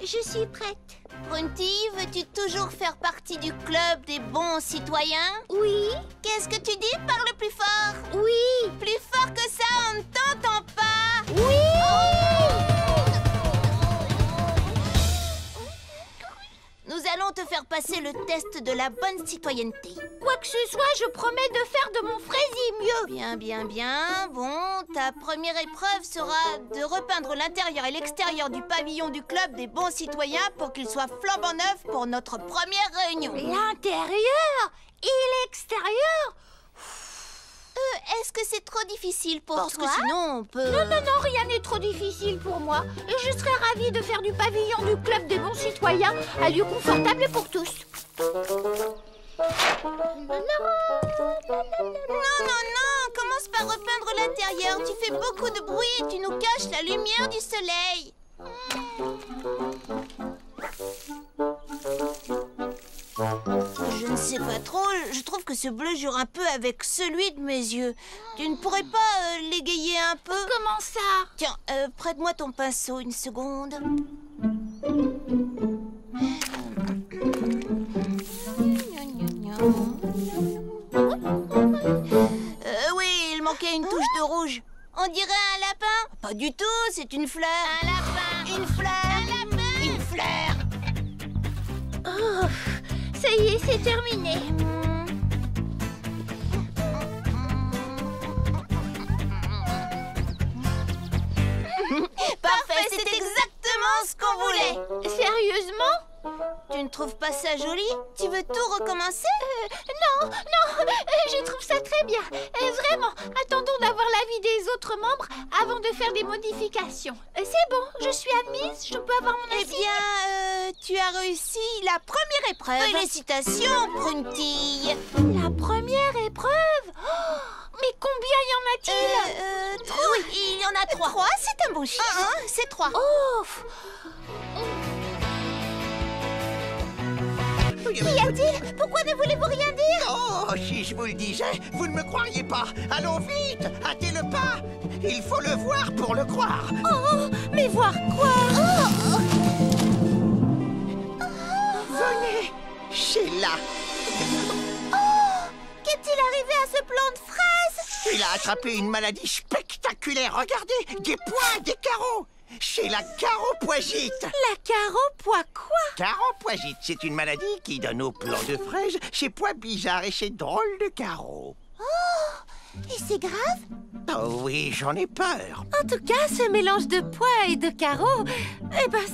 Je suis prête. Prunty, veux-tu toujours faire partie du club des bons citoyens? Oui. Qu'est-ce que tu dis? Parle plus fort. Oui. Plus fort que ça, on ne t'entend pas. Oui. Nous allons te faire passer le test de la bonne citoyenneté. Quoi que ce soit, je promets de faire de mon fraisier mieux. Bien. Bon, ta première épreuve sera de repeindre l'intérieur et l'extérieur du pavillon du club des bons citoyens pour qu'il soit flambant neuf pour notre première réunion. L'intérieur et l'extérieur? Est-ce que c'est trop difficile pour Parce toi? que sinon on peut... Non, rien n'est trop difficile pour moi. Je serais ravie de faire du pavillon du club des bons citoyens un lieu confortable pour tous. Non, commence par repeindre l'intérieur. Tu fais beaucoup de bruit et tu nous caches la lumière du soleil. Je ne sais pas trop, je trouve que ce bleu jure un peu avec celui de mes yeux. Tu ne pourrais pas l'égayer un peu? Comment ça? Tiens, prête-moi ton pinceau une seconde. Oui, il manquait une touche de rouge. On dirait un lapin? Pas du tout, c'est une fleur. Un lapin. Une fleur. Un lapin. Une fleur. Oh, ça y est, c'est terminé. Parfait, c'est exactement ce qu'on voulait. Sérieusement? Tu ne trouves pas ça joli? Tu veux tout recommencer? Non, je trouve ça très bien. Vraiment, attendons d'avoir l'avis des autres membres avant de faire des modifications. C'est bon, je suis admise, je peux avoir mon Eh assiette. bien, tu as réussi la première épreuve. Félicitations, Prunty. La première épreuve? Oh, mais combien y en a-t-il? Oui, il y en a 3. 3, c'est un bon chiffre. C'est 3. Oh. Qu'y a-t-il? Pourquoi ne voulez-vous rien dire? Oh, si je vous le disais, vous ne me croiriez pas. Allons vite, hâtez le pas. Il faut le voir pour le croire. Oh, mais voir quoi? Venez, Sheila. Oh, qu'est-il arrivé à ce plant de fraises? Il a attrapé une maladie spectaculaire. Regardez, des pois, des carreaux. Chez la caropoisite. La caropois quoi? Caropoisite, c'est une maladie qui donne aux plants de fraises ces pois bizarres et ces drôles de carreaux. Oh, et c'est grave? Oh oui, j'en ai peur. En tout cas, ce mélange de pois et de carreaux,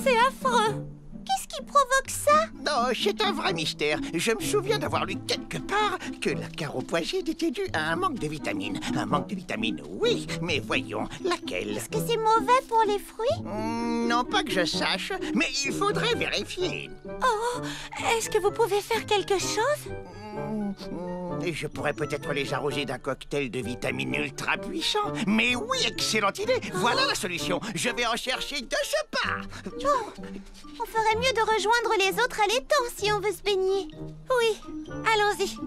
c'est affreux. Qu'est-ce qui provoque ça? Non, c'est un vrai mystère. Je me souviens d'avoir lu quelque part que la caropoisite était due à un manque de vitamines. Un manque de vitamines, oui, mais voyons, laquelle? Est-ce que c'est mauvais pour les fruits? Non, pas que je sache, mais il faudrait vérifier. Oh, est-ce que vous pouvez faire quelque chose? Je pourrais peut-être les arroser d'un cocktail de vitamines ultra puissant. Mais oui, excellente idée. Voilà la solution. Je vais en chercher de ce pas. On ferait mieux de rejoindre les autres à l'étang si on veut se baigner. Oui, allons-y.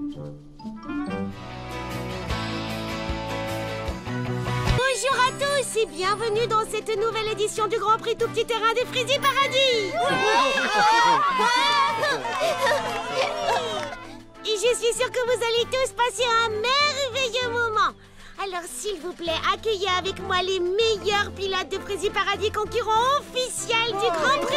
Bonjour à tous et bienvenue dans cette nouvelle édition du Grand Prix Tout Petit Terrain des Fraisiers Paradis. Et je suis sûre que vous allez tous passer un merveilleux moment. Alors s'il vous plaît, accueillez avec moi les meilleurs pilotes de Fraisier Paradis concurrents officiels du Grand Prix.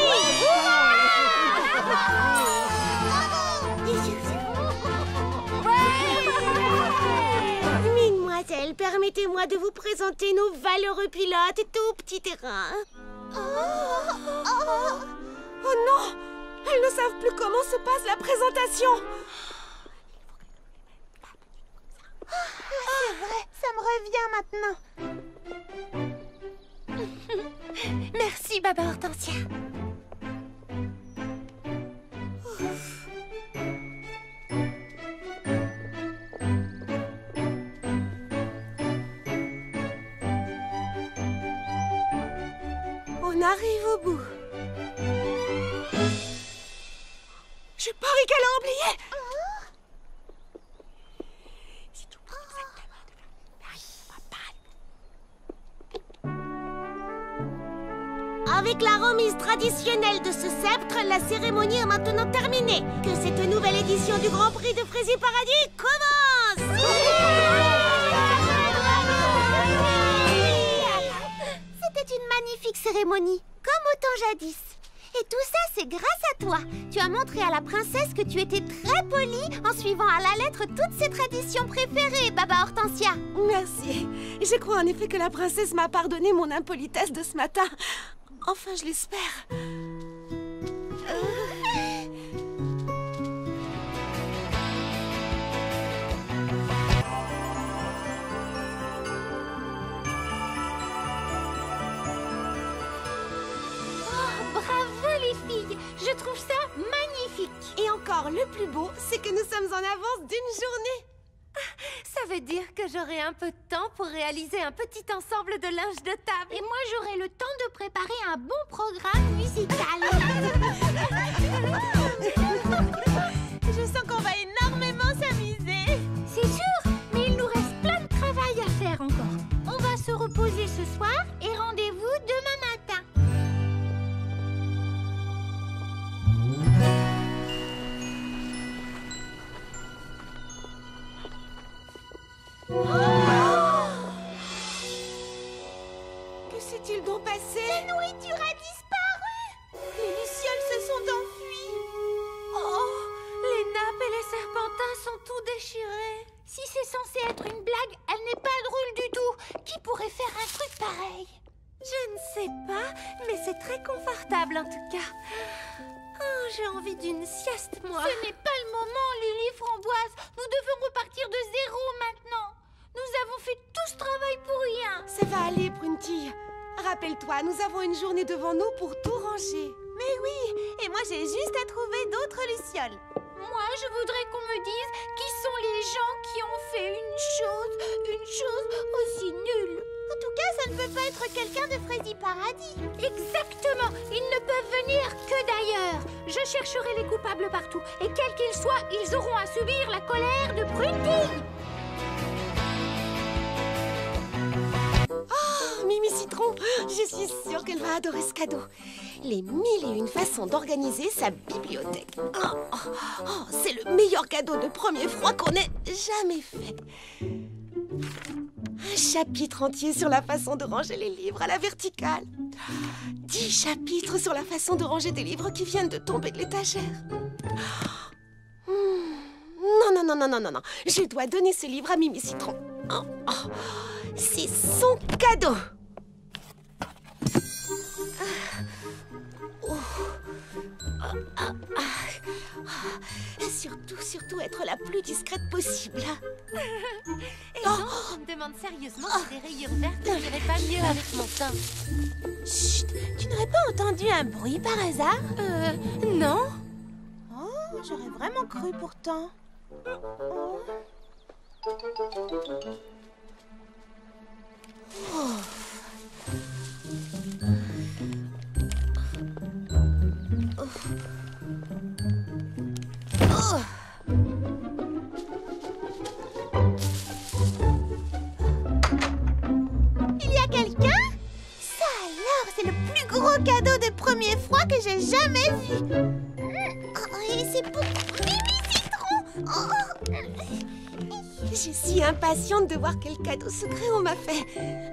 Mesdemoiselles, permettez-moi de vous présenter nos valeureux pilotes Tout Petit Terrain. Oh non, elles ne savent plus comment se passe la présentation. C'est vrai, ça me revient maintenant. Merci, Baba Hortensia. On arrive au bout. Je parie qu'elle a oublié. Avec la remise traditionnelle de ce sceptre, la cérémonie est maintenant terminée. Que cette nouvelle édition du Grand Prix de Frézy Paradis commence. C'était une magnifique cérémonie, comme au temps jadis. Et tout ça, c'est grâce à toi. Tu as montré à la princesse que tu étais très polie en suivant à la lettre toutes ses traditions préférées, Baba Hortensia. Merci. Je crois en effet que la princesse m'a pardonné mon impolitesse de ce matin. Enfin, je l'espère. Je trouve ça magnifique. Et encore, le plus beau, c'est que nous sommes en avance d'une journée. Ça veut dire que j'aurai un peu de temps pour réaliser un petit ensemble de linge de table. Et moi, j'aurai le temps de préparer un bon programme musical. Je sens qu'on va énormément s'amuser. C'est sûr, mais il nous reste plein de travail à faire encore. On va se reposer ce soir et rendez-vous demain matin. Que s'est-il donc passé? La nourriture a disparu. Les lucioles se sont enfuies. Oh, les nappes et les serpentins sont tout déchirés. Si c'est censé être une blague, elle n'est pas drôle du tout. Qui pourrait faire un truc pareil? Je ne sais pas, mais c'est très confortable en tout cas. Oh, j'ai envie d'une sieste, moi. Ce n'est pas le moment, Lily Framboise. Nous devons repartir de zéro maintenant. Nous avons fait tout ce travail pour rien. Ça va aller, Prunty. Rappelle-toi, nous avons une journée devant nous pour tout ranger. Mais oui, et moi j'ai juste à trouver d'autres lucioles. Moi, je voudrais qu'on me dise qui sont les gens qui ont fait une chose aussi nulle. En tout cas, ça ne peut pas être quelqu'un de Frézy Paradis. Exactement. Ils ne peuvent venir que d'ailleurs. Je chercherai les coupables partout. Et quels qu'ils soient, ils auront à subir la colère de Prunty. Oh, Mimi Citron, je suis sûre qu'elle va adorer ce cadeau. Les 1001 façons d'organiser sa bibliothèque. C'est le meilleur cadeau de premier froid qu'on ait jamais fait. Un chapitre entier sur la façon de ranger les livres à la verticale. 10 chapitres sur la façon de ranger des livres qui viennent de tomber de l'étagère. Non. Je dois donner ce livre à Mimi Citron. C'est son cadeau. Surtout être la plus discrète possible. Et donc, je me demande sérieusement si des rayures vertes n'iraient pas mieux avec mon teint. Chut, tu n'aurais pas entendu un bruit par hasard? Non. Oh, j'aurais vraiment cru pourtant. Il y a quelqu'un? Ça alors, c'est le plus gros cadeau de premier froid que j'ai jamais vu. Et c'est pour Mimi Citron. Je suis si impatiente de voir quel cadeau secret on m'a fait.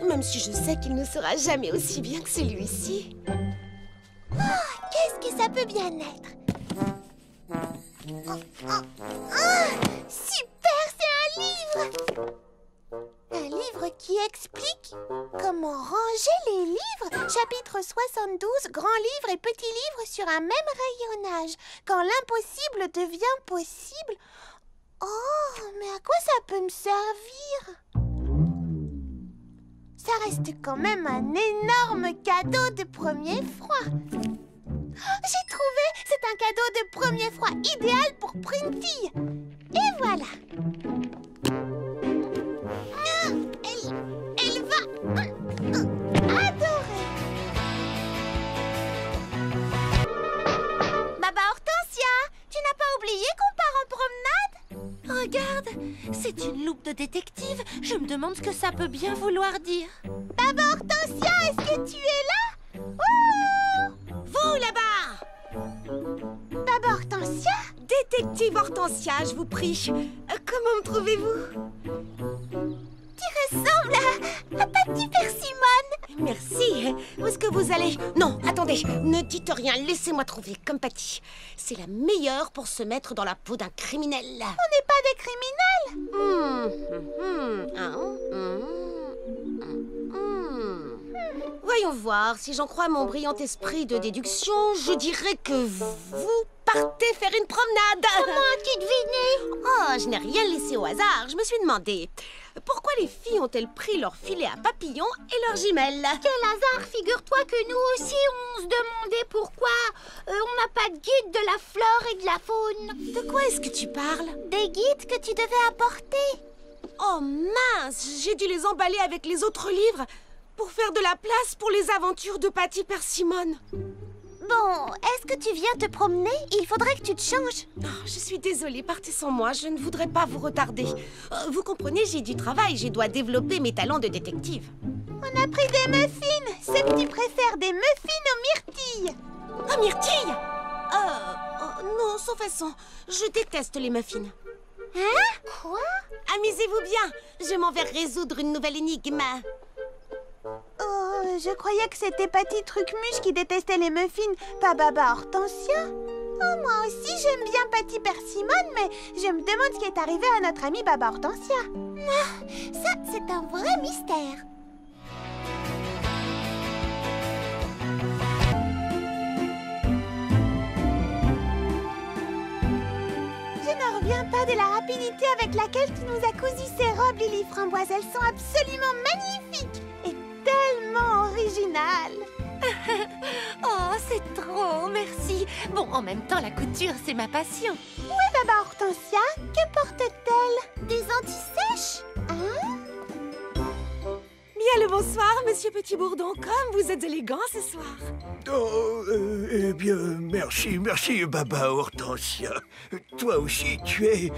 Même si je sais qu'il ne sera jamais aussi bien que celui-ci. Qu'est-ce que ça peut bien être? Super, c'est un livre! Un livre qui explique comment ranger les livres. Chapitre 72, grand livre et petit livre sur un même rayonnage. Quand l'impossible devient possible. Oh, mais à quoi ça peut me servir? Ça reste quand même un énorme cadeau de premier froid. J'ai trouvé! C'est un cadeau de premier froid idéal pour Prunty. Et voilà! Elle va adorer! Baba Hortensia, tu n'as pas oublié qu'on part en promenade? Regarde, c'est une loupe de détective. Je me demande ce que ça peut bien vouloir dire. Baba Hortensia, est-ce que tu es là? Ouh! Hortensia, je vous prie. Comment me trouvez-vous? Tu ressembles à Patty Persimmon. Merci. Où est-ce que vous allez? Non, attendez, ne dites rien, laissez-moi trouver, comme Patty. C'est la meilleure pour se mettre dans la peau d'un criminel. On n'est pas des criminels. Voyons voir, si j'en crois à mon brillant esprit de déduction, je dirais que vous partez faire une promenade. Comment as-tu deviné? Oh, je n'ai rien laissé au hasard. Je me suis demandé, pourquoi les filles ont-elles pris leur filet à papillons et leurs jumelles? Quel hasard, figure-toi que nous aussi on se demandait pourquoi on n'a pas de guide de la flore et de la faune. De quoi est-ce que tu parles? Des guides que tu devais apporter. Oh mince, j'ai dû les emballer avec les autres livres pour faire de la place pour les aventures de Patty Persimmon. Bon, est-ce que tu viens te promener? Il faudrait que tu te changes. Oh, je suis désolée, partez sans moi, je ne voudrais pas vous retarder. Vous comprenez, j'ai du travail, je dois développer mes talents de détective. On a pris des muffins. C'est que tu préfères des muffins aux myrtilles. Ah, myrtille! Non, sans façon, je déteste les muffins. Hein? Quoi? Amusez-vous bien, je m'en vais résoudre une nouvelle énigme. Oh, je croyais que c'était Patty Trucmuche qui détestait les muffins, pas Baba Hortensia. Oh, moi aussi j'aime bien Patty Persimmon, mais je me demande ce qui est arrivé à notre amie Baba Hortensia. Ça, c'est un vrai mystère. Je ne reviens pas de la rapidité avec laquelle tu nous as cousu ces robes, Lily Framboise. Elles sont absolument magnifiques et tellement originales. Oh, c'est trop, merci. Bon, en même temps, la couture, c'est ma passion. Où est Baba Hortensia? Que porte-t-elle? Des anti-sèches? Bien le bonsoir, monsieur Petit Bourdon, comme vous êtes élégant ce soir. Oh, eh bien, merci, Baba Hortensia. Toi aussi, tu es...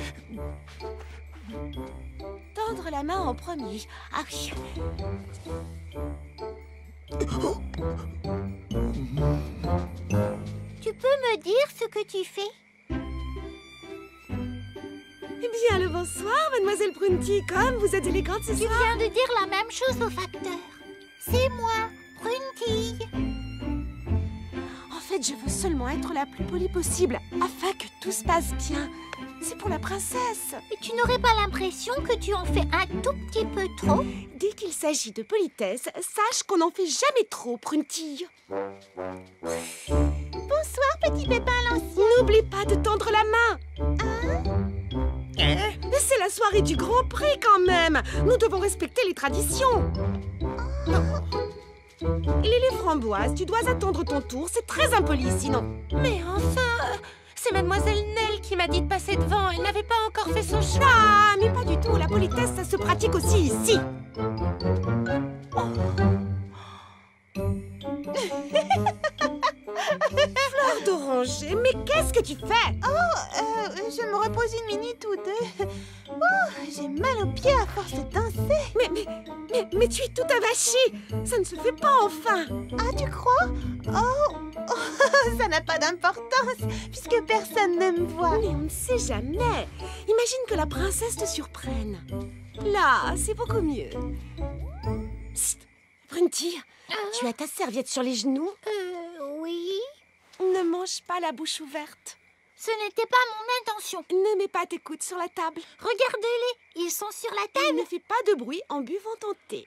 Tendre la main en premier. Ah oui. Tu peux me dire ce que tu fais? Bien le bonsoir, mademoiselle Prunty, comme vous êtes élégante ce Tu soir. viens de dire la même chose au facteur. C'est moi, Prunty. En fait, je veux seulement être la plus polie possible, afin que tout se passe bien. C'est pour la princesse. Et tu n'aurais pas l'impression que tu en fais un tout petit peu trop? Dès qu'il s'agit de politesse, sache qu'on n'en fait jamais trop, Prunty. Bonsoir, petit pépin l'ancien. N'oublie pas de tendre la main. C'est la soirée du Grand Prix quand même. Nous devons respecter les traditions. Lily Framboise, tu dois attendre ton tour. C'est très impoli sinon. Mais enfin, c'est mademoiselle Nell qui m'a dit de passer devant. Elle n'avait pas encore fait son choix. Ah, mais pas du tout. La politesse, ça se pratique aussi ici. Fleur d'oranger, mais qu'est-ce que tu fais? Je me repose une minute ou deux. Oh, j'ai mal aux pieds à force de danser. Mais tu es tout avachi. Ça ne se fait pas enfin. Ah, tu crois? Oh, ça n'a pas d'importance, puisque personne ne me voit. Mais on ne sait jamais. Imagine que la princesse te surprenne. Là, c'est beaucoup mieux. Psst, Prunty, tu as ta serviette sur les genoux? Oui. Ne mange pas la bouche ouverte. Ce n'était pas mon intention. Ne mets pas tes coudes sur la table. Regardez-les, ils sont sur la Et table. ne fais pas de bruit en buvant ton thé.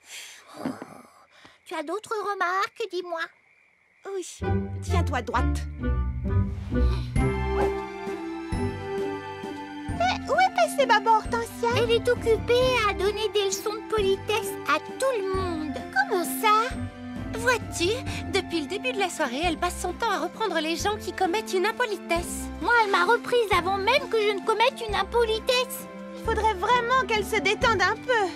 Tu as d'autres remarques, dis-moi. Oui, tiens-toi droite. Où est passée Baba Hortensia? Elle est occupée à donner des leçons de politesse à tout le monde. Comment ça? Vois-tu, depuis le début de la soirée, elle passe son temps à reprendre les gens qui commettent une impolitesse. Moi, elle m'a reprise avant même que je ne commette une impolitesse. Il faudrait vraiment qu'elle se détende un peu.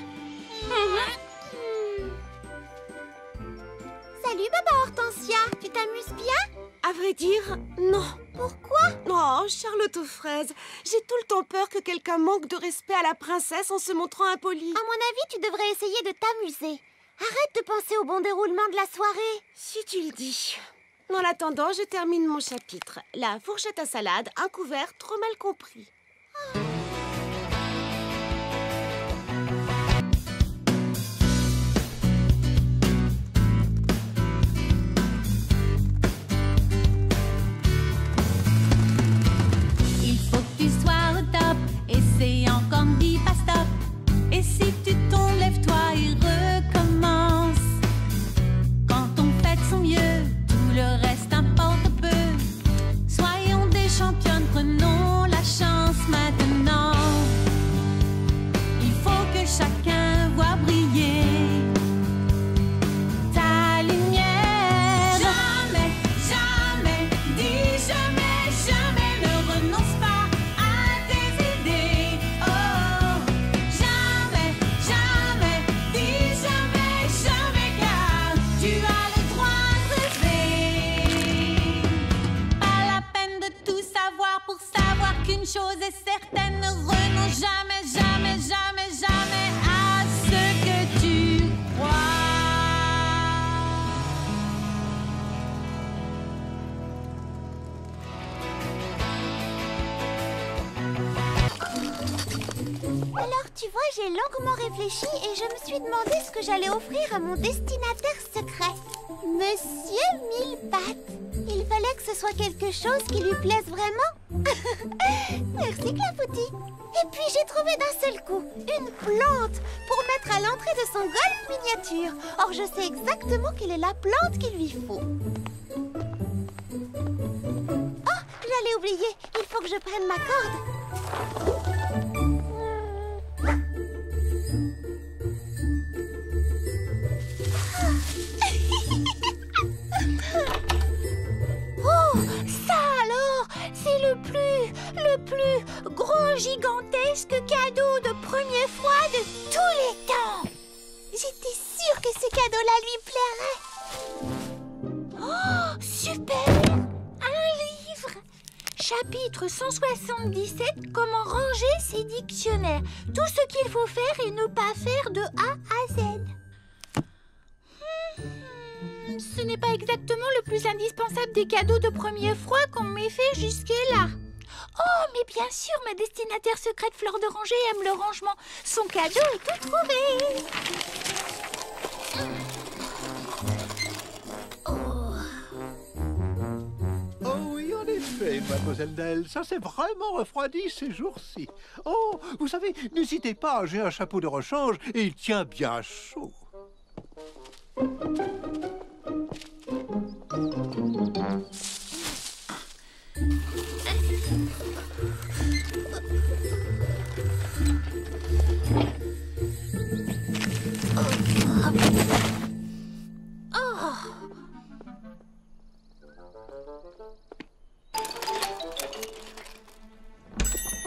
Salut, Baba Hortensia. Tu t'amuses bien? À vrai dire, non. Pourquoi? Oh, Charlotte aux fraises, j'ai tout le temps peur que quelqu'un manque de respect à la princesse en se montrant impoli. À mon avis, tu devrais essayer de t'amuser. Arrête de penser au bon déroulement de la soirée. Si tu le dis. En attendant, je termine mon chapitre. La fourchette à salade, un couvert trop mal compris. tu as le droit de rêver. Pas la peine de tout savoir pour savoir qu'une chose est certaine. Ne renonce jamais, jamais, jamais, jamais à ce que tu crois. Alors, tu vois, j'ai longuement réfléchi et je me suis demandé ce que j'allais offrir à mon destinataire secret. Monsieur Mille-Pattes. Il fallait que ce soit quelque chose qui lui plaise vraiment. Merci, Clafoutis. Et puis, j'ai trouvé d'un seul coup une plante pour mettre à l'entrée de son golf miniature. Or, je sais exactement quelle est la plante qu'il lui faut. Oh, j'allais oublier. Il faut que je prenne ma corde. Oh, ça alors, c'est le plus grand, gigantesque cadeau de première fois de tous les temps. J'étais sûre que ce cadeau-là lui plairait. Oh, super! Un livre! Chapitre 177, comment ranger ses dictionnaires. Tout ce qu'il faut faire et ne pas faire de A à Z. Ce n'est pas exactement le plus indispensable des cadeaux de première fois qu'on m'ait fait jusque-là. Oh, mais bien sûr, ma destinataire secrète Fleur d'Oranger aime le rangement. Son cadeau est tout trouvé. Oh oui, en effet, mademoiselle Nell, ça s'est vraiment refroidi ces jours-ci. Oh, vous savez, n'hésitez pas, j'ai un chapeau de rechange et il tient bien chaud.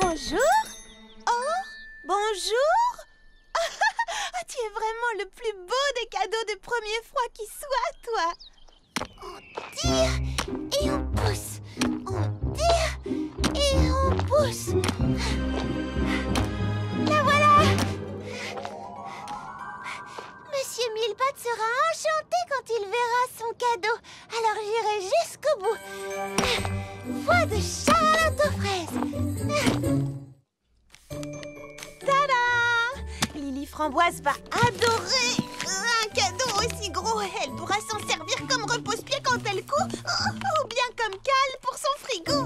Bonjour. Oh, bonjour. Ah, tu es vraiment le plus beau des cadeaux de première fois qui soit, toi. On tire et on pousse. On tire et on pousse. La voilà. Monsieur Mille-Pattes sera enchanté quand il verra son cadeau. Alors j'irai jusqu'au bout. Voix de Charlotte aux fraises. Tada! Lily Framboise va adorer un cadeau aussi gros. Elle pourra s'en servir comme repose-pied quand elle court ou bien comme cale pour son frigo.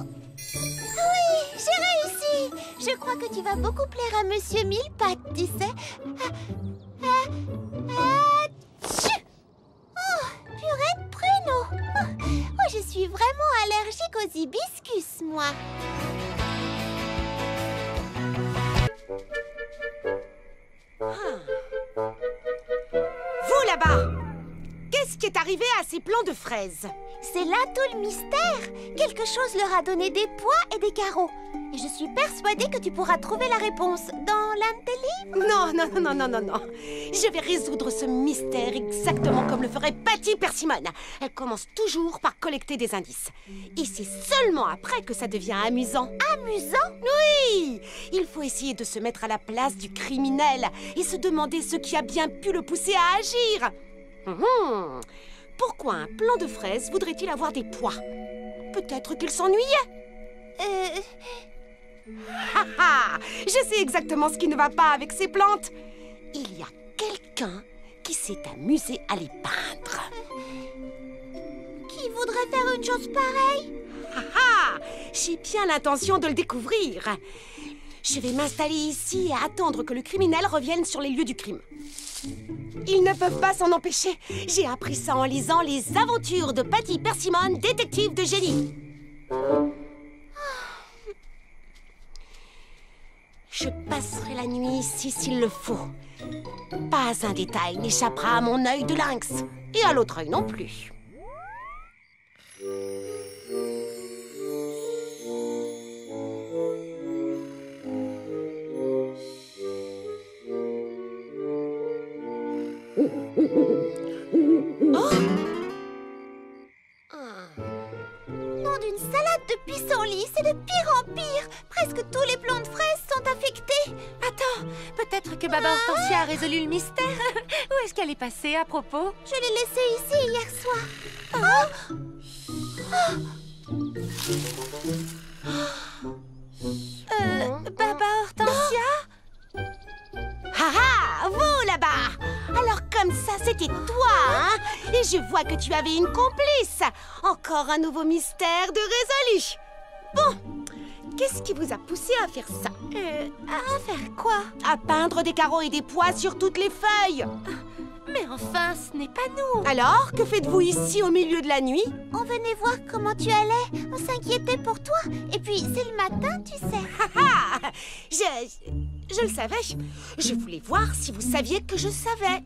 Oui, j'ai réussi. Je crois que tu vas beaucoup plaire à Monsieur Mille-Pattes, tu sais. Tchou! Oh, purée de pruneau. Oh, je suis vraiment allergique aux hibiscus, moi. Vous là-bas, qu'est-ce qui est arrivé à ces plants de fraises? C'est là tout le mystère. Quelque chose leur a donné des pois et des carreaux. Et je suis persuadée que tu pourras trouver la réponse dans l'un de tes livres. Non, non, non, non, non, non. Je vais résoudre ce mystère exactement comme le ferait Patty Persimmone. Elle commence toujours par collecter des indices. Et c'est seulement après que ça devient amusant. Amusant? Oui! Il faut essayer de se mettre à la place du criminel et se demander ce qui a bien pu le pousser à agir. Pourquoi un plant de fraises voudrait-il avoir des pois? Peut-être qu'il s'ennuyait. Je sais exactement ce qui ne va pas avec ces plantes. Il y a quelqu'un qui s'est amusé à les peindre. Qui voudrait faire une chose pareille? J'ai bien l'intention de le découvrir. Je vais m'installer ici et attendre que le criminel revienne sur les lieux du crime. Ils ne peuvent pas s'en empêcher. J'ai appris ça en lisant Les aventures de Patty Persimmone, détective de génie. Je passerai la nuit ici s'il le faut. Pas un détail n'échappera à mon œil de lynx. Et à l'autre œil non plus. Oh! Depuis son lit, c'est de pire en pire. Presque tous les plants de fraises sont affectés. Attends, peut-être que Baba Hortensia a résolu le mystère. Où est-ce qu'elle est passée à propos? Je l'ai laissée ici hier soir. Baba Hortensia? Ah ah, vous là-bas! Alors comme ça, c'était toi, hein? Et je vois que tu avais une complice. Encore un nouveau mystère de résolu. Bon, qu'est-ce qui vous a poussé à faire ça? À faire quoi? À peindre des carreaux et des pois sur toutes les feuilles. Mais enfin, ce n'est pas nous. Alors, que faites-vous ici au milieu de la nuit? On venait voir comment tu allais. On s'inquiétait pour toi. Et puis, c'est le matin, tu sais. Ah, je le savais. Je voulais voir si vous saviez que je savais.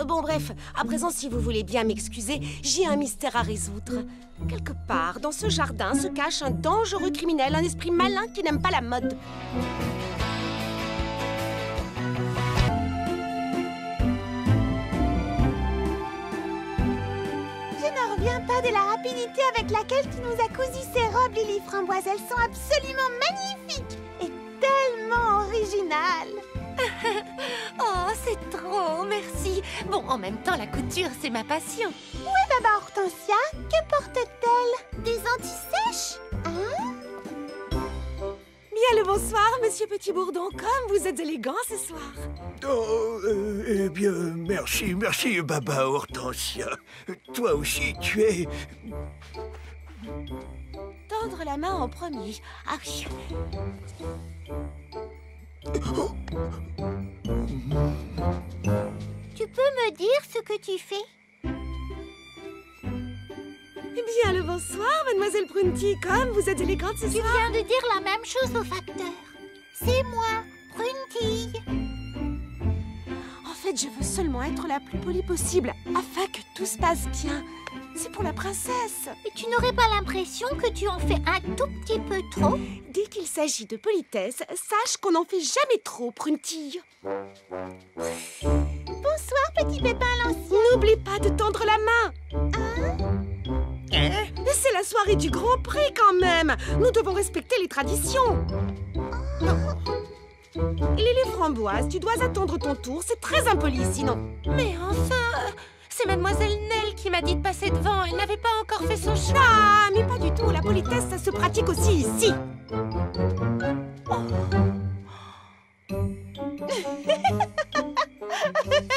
Bon, bref, à présent, si vous voulez bien m'excuser, j'ai un mystère à résoudre. Quelque part, dans ce jardin, se cache un dangereux criminel, un esprit malin qui n'aime pas la mode. Je ne reviens pas de la rapidité avec laquelle tu nous as cousu ces robes, Lily Framboise. Elles sont absolument magnifiques et tellement originales. Oh, c'est trop, merci. Bon, en même temps, la couture, c'est ma passion. Où est Baba Hortensia? Que porte-t-elle? Des anti-sèches? Bien le bonsoir, monsieur Petit Bourdon. Comme vous êtes élégant ce soir. Oh, eh bien, merci, Baba Hortensia. Toi aussi, tu es... Tendre la main en premier. Ah oui. Tu peux me dire ce que tu fais? Bien le bonsoir, mademoiselle Prunty. Comme vous êtes élégante ce Tu soir. viens de dire la même chose au facteur. C'est moi, Prunty. En fait, je veux seulement être la plus polie possible, afin que tout se passe bien. C'est pour la princesse. Et tu n'aurais pas l'impression que tu en fais un tout petit peu trop? Dès qu'il s'agit de politesse, sache qu'on n'en fait jamais trop, Prunty. Bonsoir, petit pépin l'ancien. N'oublie pas de tendre la main. C'est la soirée du Grand Prix quand même. Nous devons respecter les traditions. Lily Framboise, tu dois attendre ton tour. C'est très impoli sinon. Mais enfin, c'est mademoiselle Nell qui m'a dit de passer devant. Elle n'avait pas encore fait son choix. Ah, mais pas du tout. La politesse, ça se pratique aussi ici.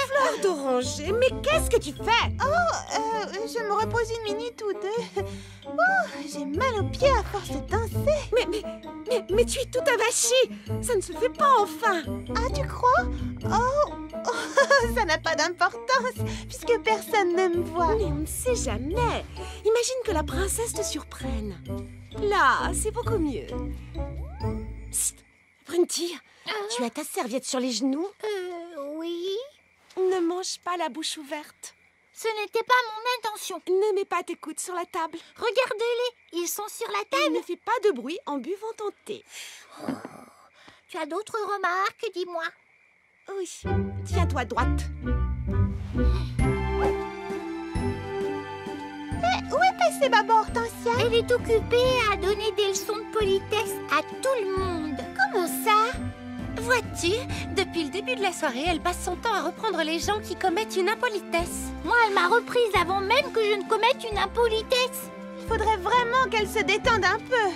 Fleur d'oranger, mais qu'est-ce que tu fais? Je me repose une minute ou deux. J'ai mal aux pieds à force de danser. Mais tu es tout avachi. Ça ne se fait pas enfin. Ah, tu crois? Ça n'a pas d'importance, puisque personne ne me voit. Mais on ne sait jamais. Imagine que la princesse te surprenne. Là, c'est beaucoup mieux. Psst, Prunty, tu as ta serviette sur les genoux? Oui. Ne mange pas la bouche ouverte. Ce n'était pas mon intention. Ne mets pas tes coudes sur la table. Regardez-les, ils sont sur la Et table. ne fais pas de bruit en buvant ton thé. Tu as d'autres remarques, dis-moi. Oui, tiens-toi droite. Où est passée Baba Hortensia? Elle est occupée à donner des leçons de politesse à tout le monde. Comment ça? Vois-tu, depuis le début de la soirée, elle passe son temps à reprendre les gens qui commettent une impolitesse. Moi, elle m'a reprise avant même que je ne commette une impolitesse. Il faudrait vraiment qu'elle se détende un peu.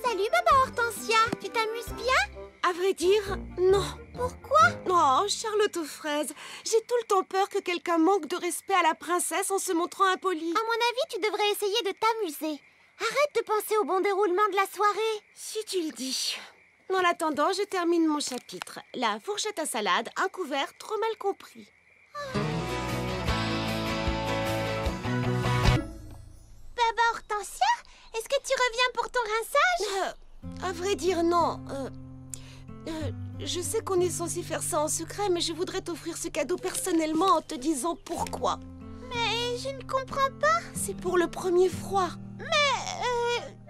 Salut, Baba Hortensia. Tu t'amuses bien? À vrai dire, non. Pourquoi? Oh, Charlotte aux fraises, j'ai tout le temps peur que quelqu'un manque de respect à la princesse en se montrant impoli. À mon avis, tu devrais essayer de t'amuser. Arrête de penser au bon déroulement de la soirée. Si tu le dis. En attendant, je termine mon chapitre. La fourchette à salade, un couvert trop mal compris. Baba Hortensia, est-ce que tu reviens pour ton rinçage? À vrai dire, non. Je sais qu'on est censé faire ça en secret, mais je voudrais t'offrir ce cadeau personnellement en te disant pourquoi. Mais je ne comprends pas. C'est pour le premier froid.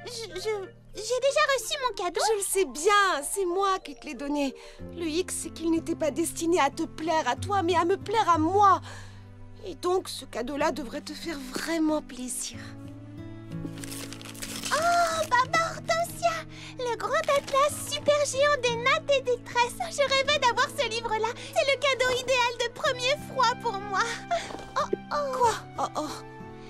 J'ai déjà reçu mon cadeau. Je le sais bien, c'est moi qui te l'ai donné. Le hic, c'est qu'il n'était pas destiné à te plaire à toi, mais à me plaire à moi. Et donc, ce cadeau-là devrait te faire vraiment plaisir. Oh, Maman Hortensia, le grand atlas super géant des nattes et des tresses. Je rêvais d'avoir ce livre-là. C'est le cadeau idéal de premier froid pour moi. Quoi? Oh.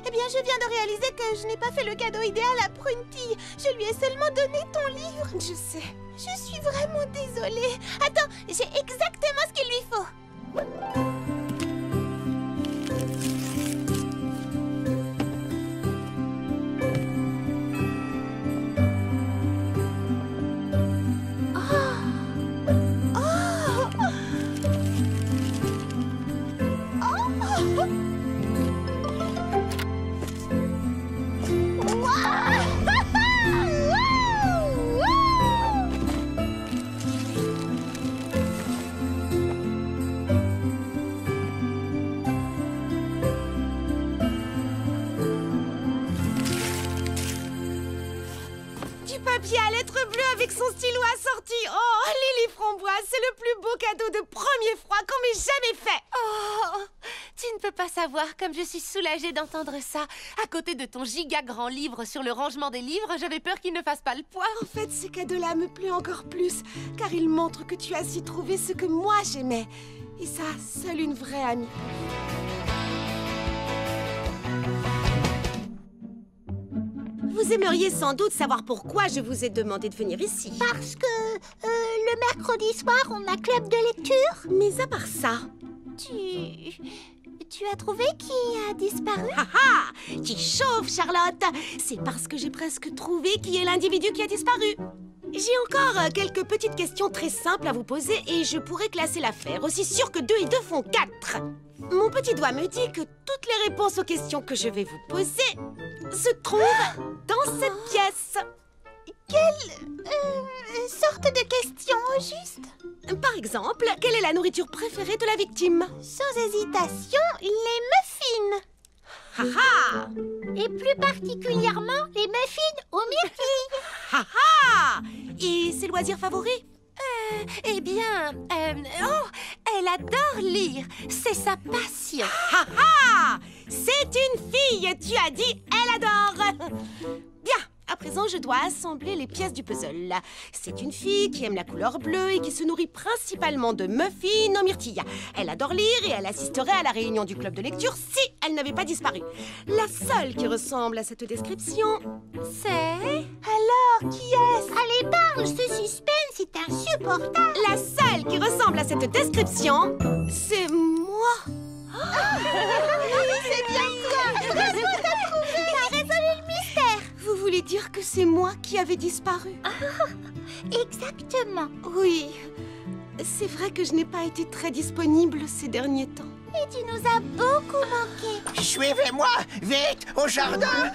Eh bien, je viens de réaliser que je n'ai pas fait le cadeau idéal à Prunty. Je lui ai seulement donné ton livre. Je sais. Je suis vraiment désolée. Attends, j'ai exactement ce qu'il lui faut. Papier à lettres bleues avec son stylo assorti. Oh, Lily Framboise, c'est le plus beau cadeau de premier froid qu'on m'ait jamais fait. Oh, tu ne peux pas savoir comme je suis soulagée d'entendre ça. À côté de ton giga grand livre sur le rangement des livres, j'avais peur qu'il ne fasse pas le poids. En fait, ce cadeau-là me plaît encore plus, car il montre que tu as su trouver ce que moi j'aimais. Et ça, seule une vraie amie. Vous aimeriez sans doute savoir pourquoi je vous ai demandé de venir ici. Parce que le mercredi soir, on a club de lecture. Mais à part ça... Tu as trouvé qui a disparu? Ah, tu chauffes, Charlotte. C'est parce que j'ai presque trouvé qui est l'individu qui a disparu. J'ai encore quelques petites questions très simples à vous poser et je pourrais classer l'affaire, aussi sûr que 2 et 2 font 4. Mon petit doigt me dit que toutes les réponses aux questions que je vais vous poser se trouvent dans cette pièce. Quelle sorte de question, au juste? Par exemple, quelle est la nourriture préférée de la victime? Sans hésitation, les muffins. Ha-ha! Et plus particulièrement, les muffins aux myrtilles. Ha-ha! Et ses loisirs favoris? Eh bien, elle adore lire. C'est sa passion. Ha-ha! C'est une fille, tu as dit, elle adore. Bien, à présent, je dois assembler les pièces du puzzle. C'est une fille qui aime la couleur bleue et qui se nourrit principalement de muffins aux myrtilles. Elle adore lire et elle assisterait à la réunion du club de lecture si elle n'avait pas disparu. La seule qui ressemble à cette description, c'est... Alors, qui est-ce? Allez, parle, ce suspense est insupportable. La seule qui ressemble à cette description, c'est moi. C'est bien toi. Bravo, t'as trouvé. T'as résolu le mystère. Vous voulez dire que c'est moi qui avais disparu? Exactement. Oui, c'est vrai que je n'ai pas été très disponible ces derniers temps. Et tu nous as beaucoup manqué. Suivez-moi, vite, au jardin.